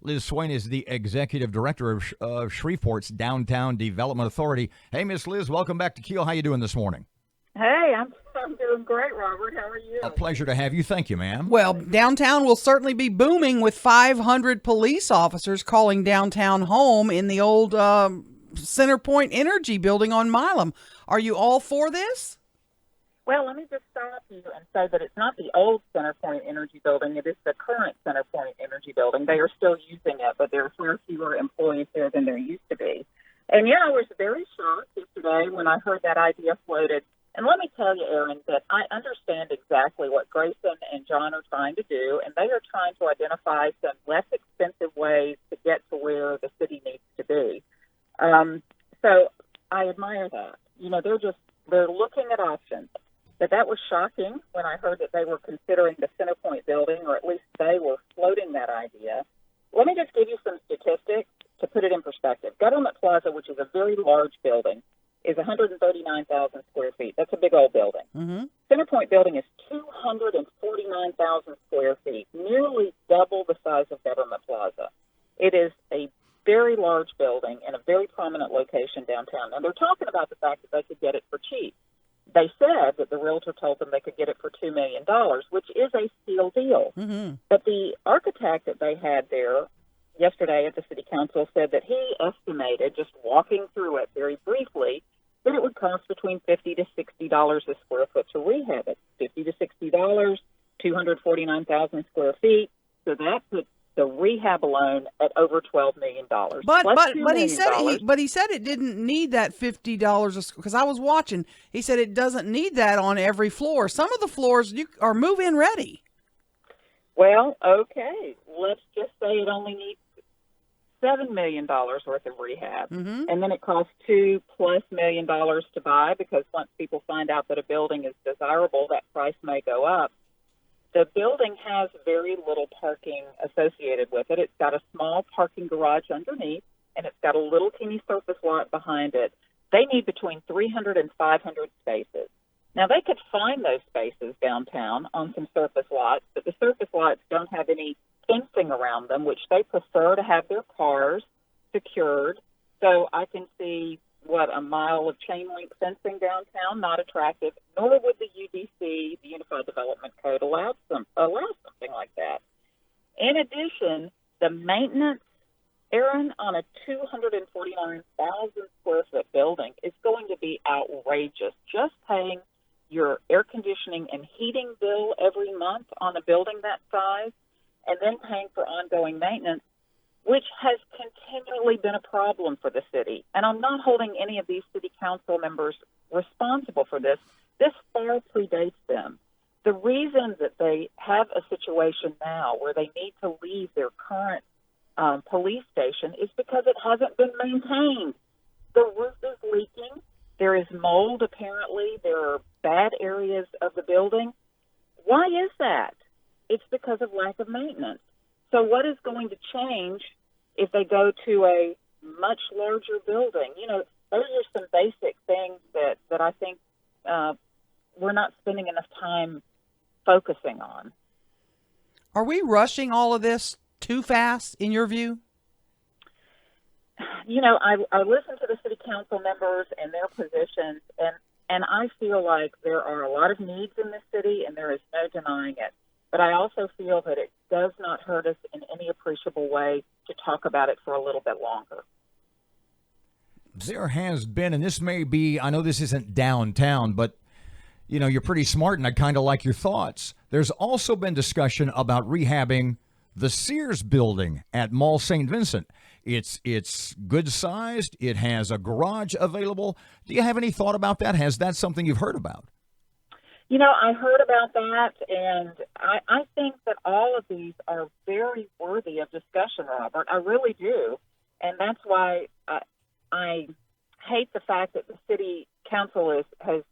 Liz Swaine is the executive director of Shreveport's Downtown Development Authority. Hey, Miss Liz, welcome back to Keel. How you doing this morning? Hey, I'm doing great, Robert. How are you? A pleasure to have you. Thank you, ma'am. Well, downtown will certainly be booming with 500 police officers calling downtown home in the old CenterPoint Energy Building on Milam. Are you all for this? Well, let me just stop you and say that it's not the old CenterPoint Energy Building. It is the current CenterPoint Energy Building. They are still using it, but there are far fewer employees there than there used to be. And, yeah, I was very shocked yesterday when I heard that idea floated. And let me tell you, Aaron, that I understand exactly what Grayson and John are trying to do, and they are trying to identify some less expensive ways to get to where the city needs to be. So I admire that. You know, they're looking at options. But that was shocking when I heard that they were considering the CenterPoint building, or at least they were floating that idea. Let me just give you some statistics to put it in perspective. Government Plaza, which is a very large building, is 139,000 square feet. That's a big old building. Mm-hmm. CenterPoint building is 249,000 square feet, nearly double the size of Government Plaza. It is a very large building in a very prominent location downtown. And they're talking about the fact that they could get it for cheap. They said that the realtor told them they could get it for $2 million, which is a steal deal. Mm-hmm. But the architect that they had there yesterday at the city council said that he estimated, just walking through it very briefly, that it would cost between $50 to $60 a square foot to rehab it. $50 to $60, 249,000 square feet. So that puts the rehab alone at over $12 million. But he said it didn't need that $50 because I was watching. He said it doesn't need that on every floor. Some of the floors are move-in ready. Well, okay. Let's just say it only needs $7 million worth of rehab. Mm-hmm. And then it costs $2+ million to buy, because once people find out that a building is desirable, that price may go up. The building has very little parking associated with it. It's got a small parking garage underneath, and it's got a little teeny surface lot behind it. They need between 300 and 500 spaces. Now, they could find those spaces downtown on some surface lots, but the surface lots don't have any fencing around them, which they prefer to have their cars secured. So I can see, a mile of chain link fencing downtown, not attractive, nor would the UDC, the Unified Development Code, allow something like that. In addition, the maintenance, Aaron, on a 249,000 square foot building is going to be outrageous. Just paying your air conditioning and heating bill every month on a building that size, and then paying for ongoing maintenance, which has continually been a problem for the city. And I'm not holding any of these city council members responsible for this. This far predates them. The reason that they have a situation now where they need to leave their current police station is because it hasn't been maintained. The roof is leaking. There is mold, apparently. There are bad areas of the building. Why is that? It's because of lack of maintenance. So what is going to change if they go to a much larger building? You know, those are some basic things that I think we're not spending enough time focusing on. Are we rushing all of this too fast, in your view? You know, I listen to the city council members and their positions, and I feel like there are a lot of needs in this city, and there is no denying it. But I also feel that it does not hurt us in any appreciable way to talk about it for a little bit longer. There has been, and this may be, I know this isn't downtown, but, you know, you're pretty smart, and I kind of like your thoughts. There's also been discussion about rehabbing the Sears building at Mall St. Vincent. It's good sized. It has a garage available. Do you have any thought about that? Has that something you've heard about? You know, I heard about that, and I think that all of these are very worthy of discussion, Robert. I really do. And that's why I hate the fact that the city council has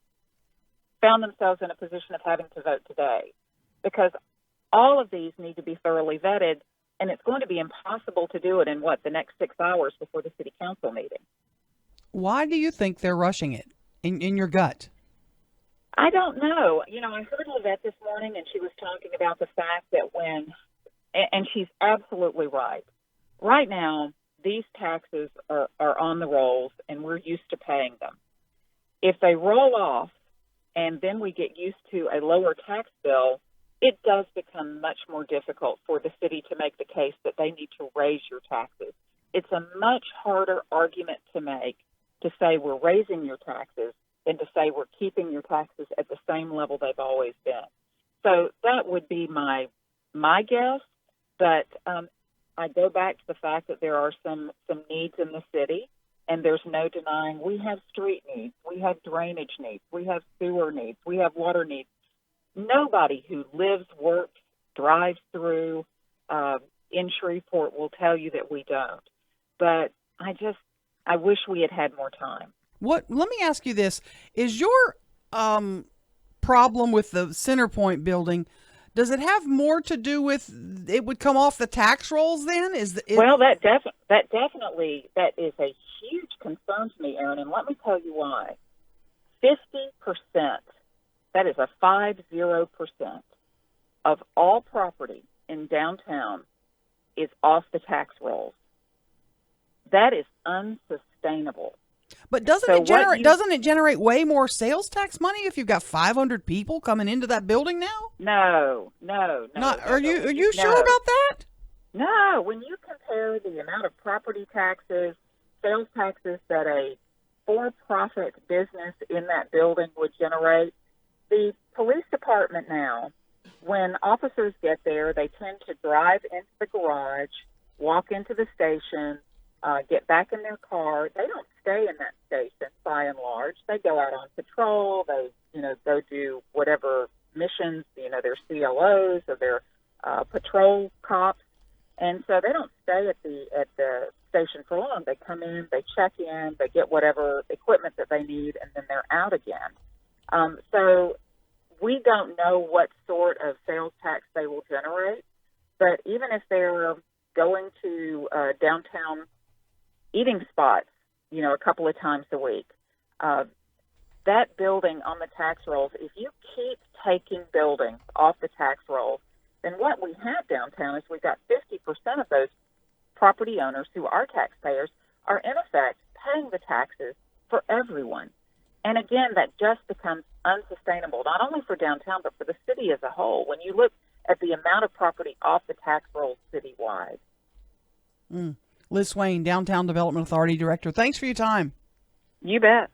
found themselves in a position of having to vote today, because all of these need to be thoroughly vetted, and it's going to be impossible to do it in, the next 6 hours before the city council meeting. Why do you think they're rushing it, in your gut? I don't know. You know, I heard Livette this morning, and she was talking about the fact that and she's absolutely right, Right now, these taxes are on the rolls, and we're used to paying them. If they roll off and then we get used to a lower tax bill, it does become much more difficult for the city to make the case that they need to raise your taxes. It's a much harder argument to make to say we're raising your taxes than to say we're keeping your taxes at the same level they've always been. So that would be my guess, but I go back to the fact that there are some needs in the city, and there's no denying we have street needs, we have drainage needs, we have sewer needs, we have water needs. Nobody who lives, works, drives through in Shreveport will tell you that we don't. But I wish we had had more time. Let me ask you this. Is your problem with the CenterPoint building, does it have more to do with it would come off the tax rolls then? Well, that definitely is a huge concern to me, Aaron, and let me tell you why. 50%, that is a 50% of all property in downtown is off the tax rolls. That is unsustainable. But doesn't it generate way more sales tax money if you've got 500 people coming into that building now? No. Are you sure about that? No. When you compare the amount of property taxes, sales taxes that a for-profit business in that building would generate, the police department now, when officers get there, they tend to drive into the garage, walk into the station, get back in their car. They don't stay in that station by and large. They go out on patrol. They, go do whatever missions, their CLOs or their patrol cops. And so they don't stay at the station for long. They come in, they check in, they get whatever equipment that they need, and then they're out again. So we don't know what sort of sales tax they will generate, but even if they're going to downtown eating spots, a couple of times a week, that building on the tax rolls, if you keep taking buildings off the tax rolls, then what we have downtown is we've got 50% of those property owners who are taxpayers are in effect paying the taxes for everyone. And again, that just becomes unsustainable, not only for downtown, but for the city as a whole, when you look at the amount of property off the tax rolls citywide. Liz Swaine, Downtown Development Authority Director. Thanks for your time. You bet.